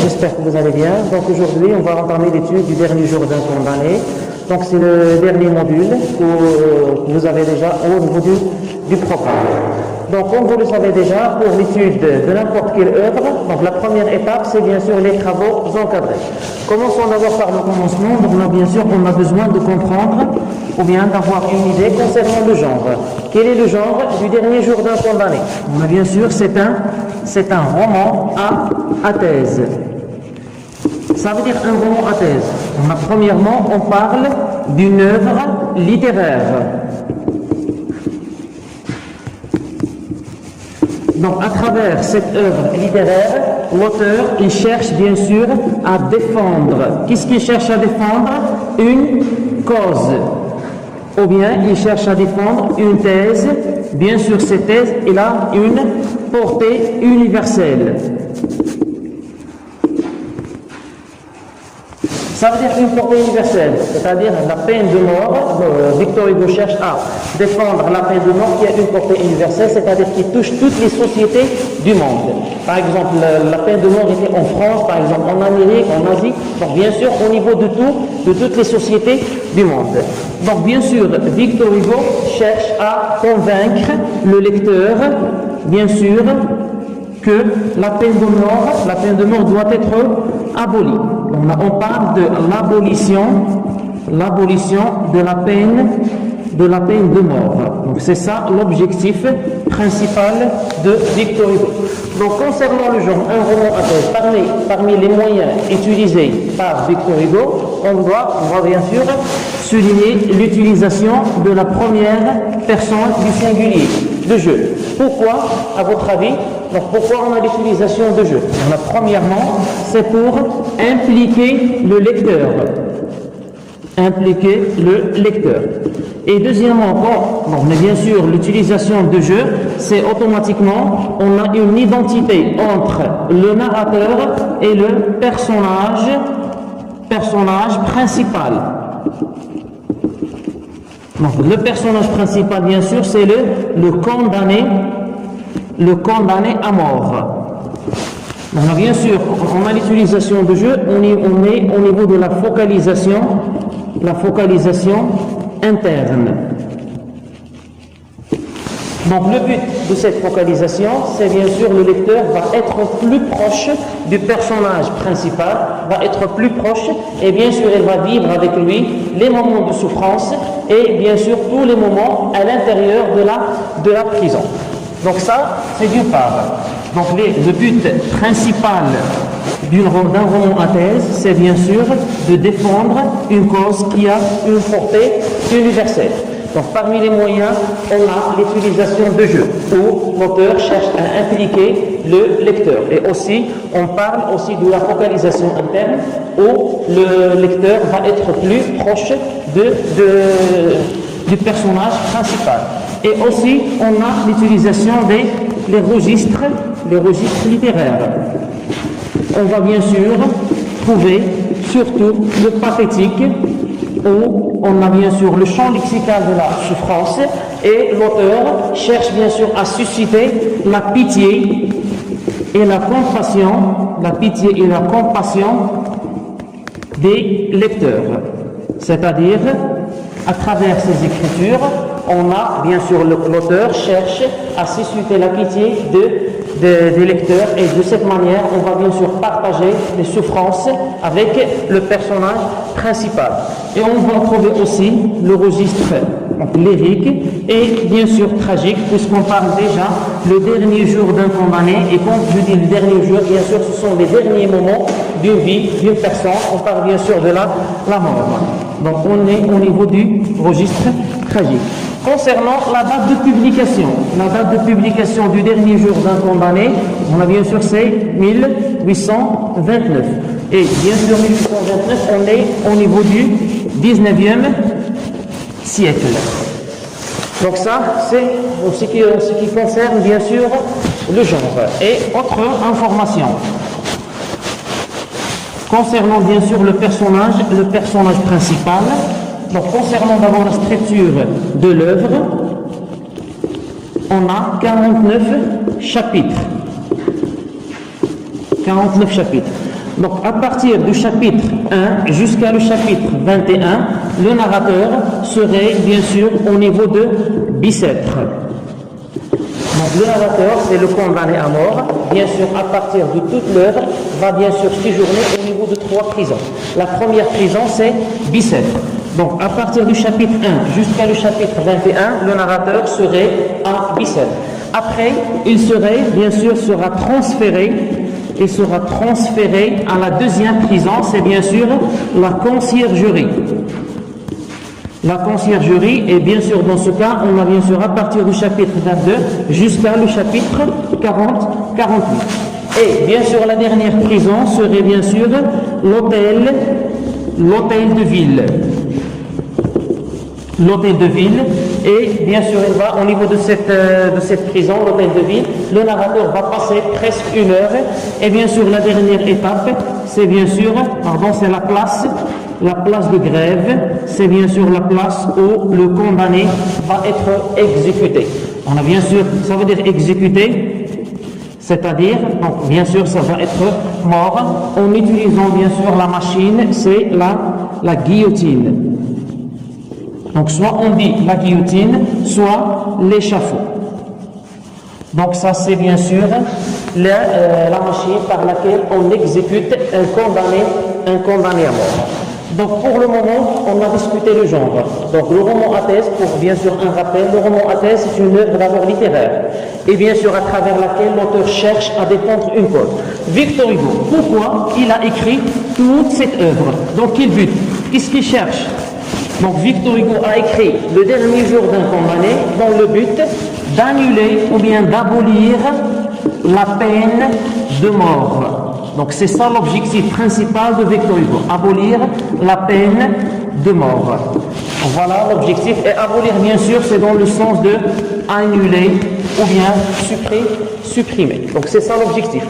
j'espère que vous allez bien. Donc aujourd'hui, on va entamer l'étude du dernier jour d'un condamné. Donc c'est le dernier module que vous avez déjà au niveau du programme. Donc comme vous le savez déjà, pour l'étude de n'importe quelle œuvre, donc la première étape, c'est bien sûr les travaux encadrés. Commençons d'abord par le commencement. Donc là, bien sûr, on a besoin de comprendre ou bien d'avoir une idée concernant le genre. Quel est le genre du dernier jour d'un condamné? Bien sûr, c'est un roman à thèse. Ça veut dire un roman à thèse. Premièrement, on parle d'une œuvre littéraire. Donc, à travers cette œuvre littéraire, l'auteur, il cherche bien sûr à défendre. Qu'est-ce qu'il cherche à défendre? Une cause. Ou bien, il cherche à défendre une thèse. Bien sûr, cette thèse, elle a une portée universelle. Ça veut dire une portée universelle, c'est-à-dire la peine de mort. Victor Hugo cherche à défendre la peine de mort qui a une portée universelle, c'est-à-dire qui touche toutes les sociétés du monde. Par exemple, la peine de mort était en France, par exemple en Amérique, en Asie, donc bien sûr au niveau de toutes les sociétés du monde. Donc bien sûr, Victor Hugo cherche à convaincre le lecteur, bien sûr, que la peine de mort doit être abolie. On parle de l'abolition de la peine de mort. Donc c'est ça l'objectif principal de Victor Hugo. Donc concernant le genre, un roman à thèse, parmi les moyens utilisés par Victor Hugo, on va bien sûr souligner l'utilisation de la première personne du singulier, de je. Pourquoi, à votre avis? Donc pourquoi on a l'utilisation de je? Premièrement, c'est pour impliquer le lecteur. Et deuxièmement, mais bien sûr, l'utilisation de je, c'est automatiquement, on a une identité entre le narrateur et le personnage principal. Donc, le personnage principal, bien sûr, c'est le condamné à mort. Donc, bien sûr, on a l'utilisation de je, on est au niveau de la focalisation interne. Donc le but de cette focalisation, c'est bien sûr le lecteur va être plus proche du personnage principal, va être plus proche et bien sûr il va vivre avec lui les moments de souffrance et bien sûr tous les moments à l'intérieur de la prison. Donc ça, c'est d'une part. Donc le but principal d'un roman à thèse, c'est bien sûr de défendre une cause qui a une portée universelle. Donc parmi les moyens, on a l'utilisation de je, où l'auteur cherche à impliquer le lecteur. Et aussi, on parle aussi de la focalisation interne, où le lecteur va être plus proche du personnage principal. Et aussi, on a l'utilisation des registres littéraires. On va bien sûr trouver surtout le pathétique, où on a bien sûr le champ lexical de la souffrance et l'auteur cherche bien sûr à susciter la pitié et la compassion des lecteurs. C'est-à-dire, à travers ces écritures, on a bien sûr l'auteur cherche à susciter la pitié des lecteurs et de cette manière on va bien sûr partager les souffrances avec le personnage principal. Et on va trouver aussi le registre lyrique et bien sûr tragique, puisqu'on parle déjà le dernier jour d'un condamné, et quand je dis le dernier jour, bien sûr ce sont les derniers moments d'une vie d'une personne, on parle bien sûr de la mort. Donc on est au niveau du registre tragique. Concernant la date de publication du dernier jour d'un condamné, on a bien sûr c'est 1829. Et bien sûr 1829, on est au niveau du 19e siècle. Donc ça, c'est ce qui concerne bien sûr le genre. Et autre information. Concernant bien sûr le personnage principal, donc concernant d'abord la structure de l'œuvre, on a 49 chapitres. Donc à partir du chapitre 1 jusqu'à le chapitre 21, le narrateur serait bien sûr au niveau de Bicêtre. Donc le narrateur, c'est le condamné à mort. Bien sûr, à partir de toute l'œuvre, va bien sûr séjourner au niveau de 3 prisons. La première prison, c'est Bicêtre. Donc à partir du chapitre 1 jusqu'à le chapitre 21, le narrateur serait à Bicêtre. Après, il serait, bien sûr, sera transféré à la deuxième prison, c'est bien sûr la conciergerie. La conciergerie, et bien sûr dans ce cas, on a bien sûr à partir du chapitre 22 jusqu'à le chapitre 48. Et bien sûr la dernière prison serait bien sûr l'hôtel de ville. L'hôtel de ville, et bien sûr il va au niveau de cette prison, l'hôtel de ville, le narrateur va passer presque 1 heure, et bien sûr la dernière étape, c'est bien sûr, c'est la place de grève, c'est bien sûr la place où le condamné va être exécuté. On a bien sûr, ça veut dire exécuté, c'est-à-dire, donc bien sûr ça va être mort, en utilisant bien sûr la machine, c'est la guillotine. Donc soit on dit la guillotine, soit l'échafaud. Donc ça c'est bien sûr la machine par laquelle on exécute un condamné à mort. Donc pour le moment, on a discuté le genre. Donc le roman à thèse, pour bien sûr un rappel, le roman à thèse c'est une œuvre d'abord littéraire. Et bien sûr à travers laquelle l'auteur cherche à défendre une cause. Victor Hugo, pourquoi il a écrit toute cette œuvre? Donc quel but? Qu'est-ce qu'il cherche? Donc Victor Hugo a écrit le dernier jour d'un condamné dans le but d'annuler ou bien d'abolir la peine de mort. Donc c'est ça l'objectif principal de Victor Hugo, abolir la peine de mort. Voilà l'objectif, et abolir bien sûr c'est dans le sens de annuler ou bien supprimer. Donc c'est ça l'objectif.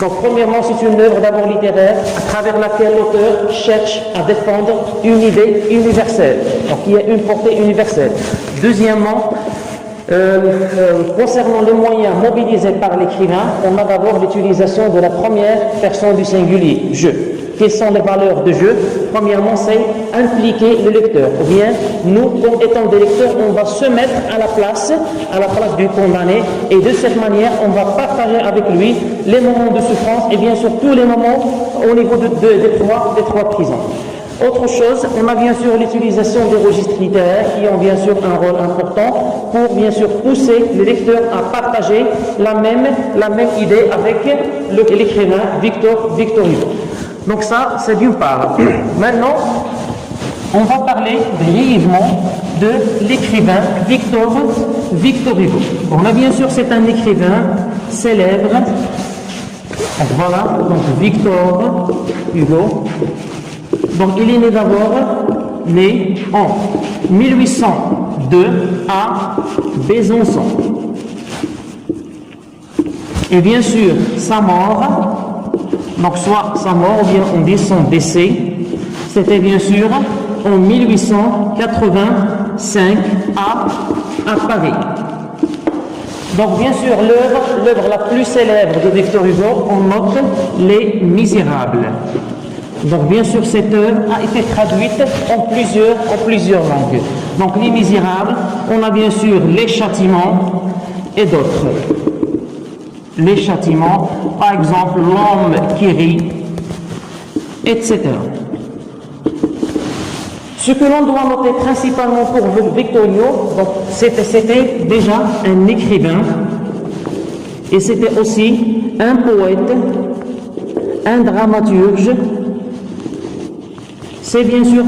Donc premièrement c'est une œuvre d'abord littéraire à travers laquelle l'auteur cherche à défendre une idée universelle, donc il y a une portée universelle. Deuxièmement, concernant les moyens mobilisés par l'écrivain, on a d'abord l'utilisation de la première personne du singulier, je. Quelles sont les valeurs de jeu? Premièrement, c'est impliquer le lecteur. Ou bien, nous, comme étant des lecteurs, on va se mettre à la place du condamné, et de cette manière, on va partager avec lui les moments de souffrance et bien sûr tous les moments au niveau des trois prisons. Autre chose, on a bien sûr l'utilisation des registres littéraires qui ont bien sûr un rôle important pour bien sûr pousser le lecteur à partager la même idée avec l'écrivain Victor Hugo. Donc ça, c'est d'une part. Maintenant, on va parler brièvement de l'écrivain Victor Hugo. On a bien sûr, c'est un écrivain célèbre. Donc voilà, donc Victor Hugo. Donc il est né d'abord, en 1802 à Besançon. Et bien sûr, sa mort, donc soit sa mort ou bien on dit son décès, c'était bien sûr en 1885 à Paris. Donc bien sûr l'œuvre la plus célèbre de Victor Hugo, on note Les Misérables. Donc bien sûr cette œuvre a été traduite en plusieurs langues. Donc Les Misérables, on a bien sûr Les Châtiments et d'autres. Les Châtiments, par exemple L'Homme qui rit, etc. Ce que l'on doit noter principalement pour Victor Hugo, donc c'était déjà un écrivain, et c'était aussi un poète, un dramaturge. C'est bien sûr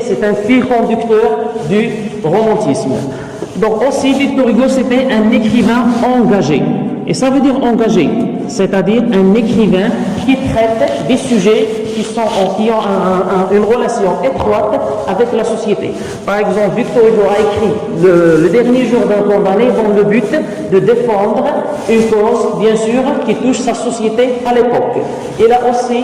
c'est un fil conducteur du romantisme. Donc aussi Victor Hugo c'était un écrivain engagé. Et ça veut dire engagé, c'est-à-dire un écrivain qui traite des sujets qui ont une relation étroite avec la société. Par exemple, Victor Hugo a écrit le dernier jour d'un condamné dans le but de défendre une cause, bien sûr, qui touche sa société à l'époque. Il a aussi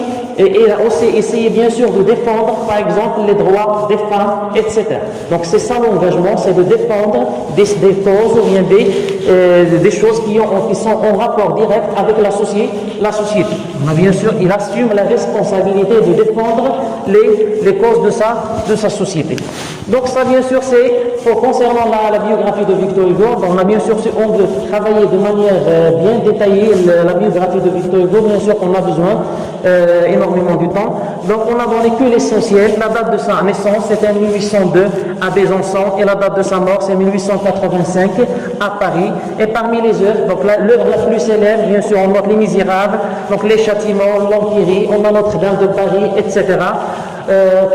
essayé, bien sûr, de défendre, par exemple, les droits des femmes, etc. Donc c'est ça l'engagement, c'est de défendre des causes ou bien des choses qui sont en rapport direct avec la société. Mais bien sûr, il assume la responsabilité de défendre les causes de sa société. Donc ça, bien sûr, c'est concernant la biographie de Victor Hugo. On a bien sûr, si on veut travailler de manière bien détaillée la biographie de Victor Hugo, bien sûr, on a besoin énormément du temps. Donc on a donné que l'essentiel. La date de sa naissance, c'était 1802 à Besançon, et la date de sa mort, c'est 1885 à Paris. Et parmi les œuvres, donc l'œuvre la plus célèbre, bien sûr, on note Les Misérables, donc Les Châtiments, L'Empire, on a Notre-Dame de Paris, etc.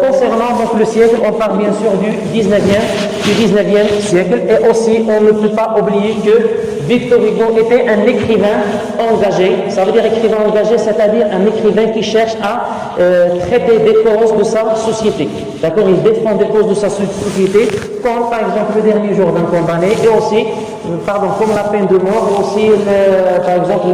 Concernant donc le siècle, on parle bien sûr du 19e siècle, et aussi on ne peut pas oublier que Victor Hugo était un écrivain engagé. Ça veut dire écrivain engagé, c'est-à-dire un écrivain qui cherche à traiter des causes de sa société. D'accord, il défend des causes de sa société, comme par exemple le dernier jour d'un condamné, et aussi, comme la peine de mort, et aussi par exemple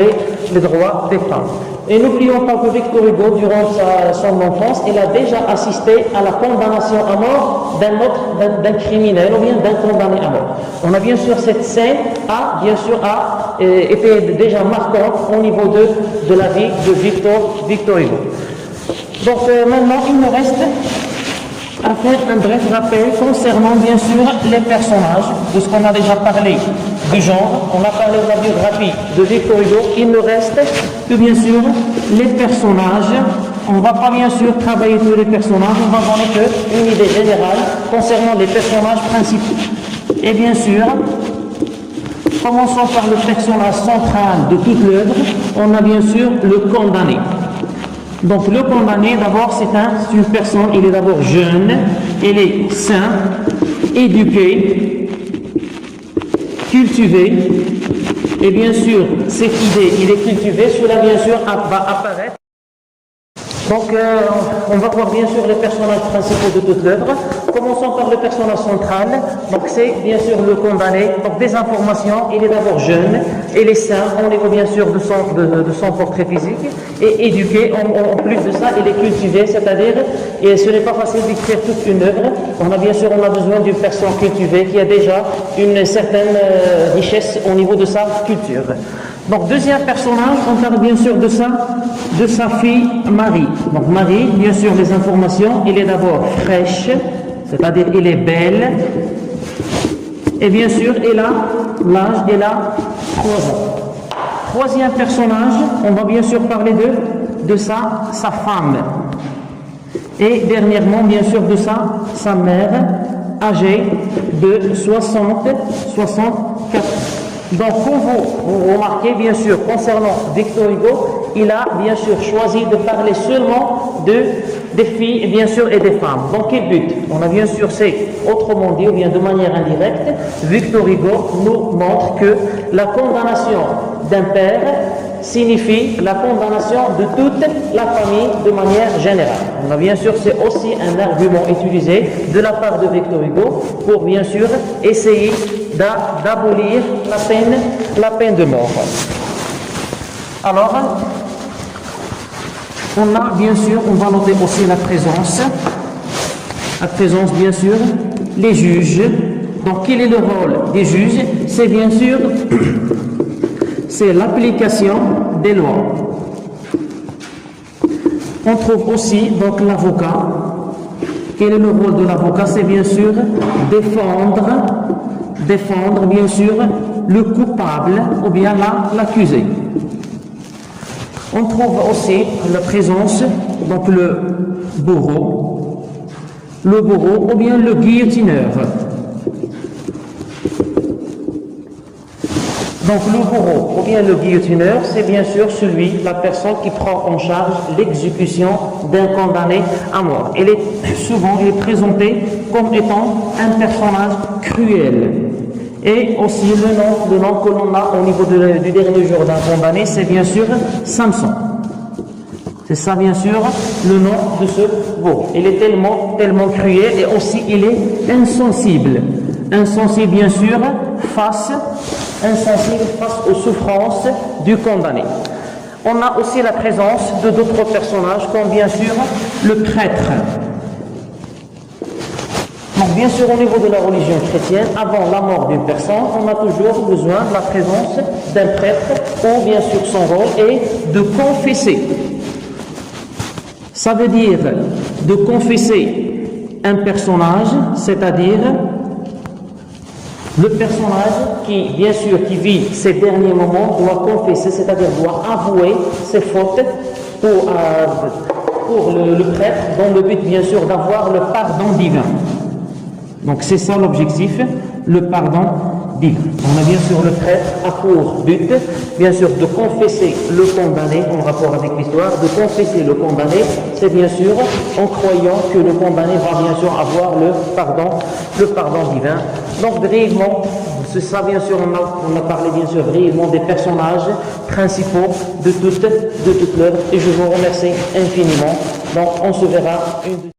les droits des femmes. Et n'oublions pas que Victor Hugo, durant son enfance, il a déjà assisté à la condamnation à mort d'un criminel ou bien d'un condamné à mort. On a bien sûr cette scène a été déjà marquante au niveau de la vie de Victor Hugo. Donc maintenant, il me reste à faire un bref rappel concernant bien sûr les personnages, de ce qu'on a déjà parlé du genre, on a parlé de la biographie de Victor Hugo. Il me reste que bien sûr les personnages. On ne va pas bien sûr travailler tous les personnages, on va donner qu'une idée générale concernant les personnages principaux. Et bien sûr, commençons par le personnage central de toute l'œuvre. On a bien sûr le condamné. Donc le condamné, d'abord, c'est une personne, il est d'abord jeune, il est sain, éduqué, cultivé, et bien sûr, cette idée, il est cultivé, cela bien sûr va apparaître. Donc on va voir bien sûr les personnages principaux de toute l'œuvre. Commençons par le personnage central. Donc c'est bien sûr le condamné. Donc des informations, il est d'abord jeune, il est sain au niveau bien sûr de son portrait physique, et éduqué. En plus de ça, il est cultivé, c'est-à-dire, et ce n'est pas facile d'écrire toute une œuvre. On a besoin d'une personne cultivée qui a déjà une certaine richesse au niveau de sa culture. Donc deuxième personnage, on parle bien sûr de sa fille Marie. Donc Marie, bien sûr les informations, il est d'abord fraîche, c'est-à-dire il est belle, et bien sûr elle a 3 ans. Troisième personnage, on va bien sûr parler de sa femme. Et dernièrement, bien sûr, de sa mère, âgée de 64 ans. Donc, comme vous remarquez, bien sûr, concernant Victor Hugo, il a bien sûr choisi de parler seulement des filles, bien sûr, et des femmes. Donc, quel but? On a bien sûr, c'est autrement dit, ou bien de manière indirecte, Victor Hugo nous montre que la condamnation d'un père signifie la condamnation de toute la famille de manière générale. On a bien sûr, c'est aussi un argument utilisé de la part de Victor Hugo pour bien sûr essayer d'abolir la peine de mort. Alors, on a bien sûr, on va noter aussi la présence bien sûr, les juges. Donc, quel est le rôle des juges? C'est bien sûr c'est l'application des lois. On trouve aussi donc l'avocat. Quel est le rôle de l'avocat? C'est bien sûr défendre bien sûr le coupable ou bien l'accusé. On trouve aussi la présence, donc le bourreau ou bien le guillotineur. Donc le bourreau ou bien le guillotineur, c'est bien sûr la personne qui prend en charge l'exécution d'un condamné à mort. Il est présenté comme étant un personnage cruel. Et aussi le nom que l'on a au niveau du dernier jour d'un condamné, c'est bien sûr Samson. C'est ça, bien sûr, le nom de ce bourreau. Il est tellement cruel et aussi il est insensible. Insensible, bien sûr, insensible face aux souffrances du condamné. On a aussi la présence de d'autres personnages, comme bien sûr le prêtre. Donc, bien sûr, au niveau de la religion chrétienne, avant la mort d'une personne, on a toujours besoin de la présence d'un prêtre, où bien sûr son rôle est de confesser. Ça veut dire de confesser un personnage, c'est-à-dire le personnage qui, bien sûr, qui vit ses derniers moments, doit confesser, c'est-à-dire doit avouer ses fautes pour le prêtre, dans le but, bien sûr, d'avoir le pardon divin. Donc c'est ça l'objectif, le pardon divin. On a bien sûr le prêtre a pour but, bien sûr, de confesser le condamné en rapport avec l'histoire, de confesser le condamné, c'est bien sûr en croyant que le condamné va bien sûr avoir le pardon divin. Donc brièvement, c'est ça bien sûr, on a parlé bien sûr brièvement des personnages principaux de toute l'œuvre et je vous remercie infiniment. Donc on se verra une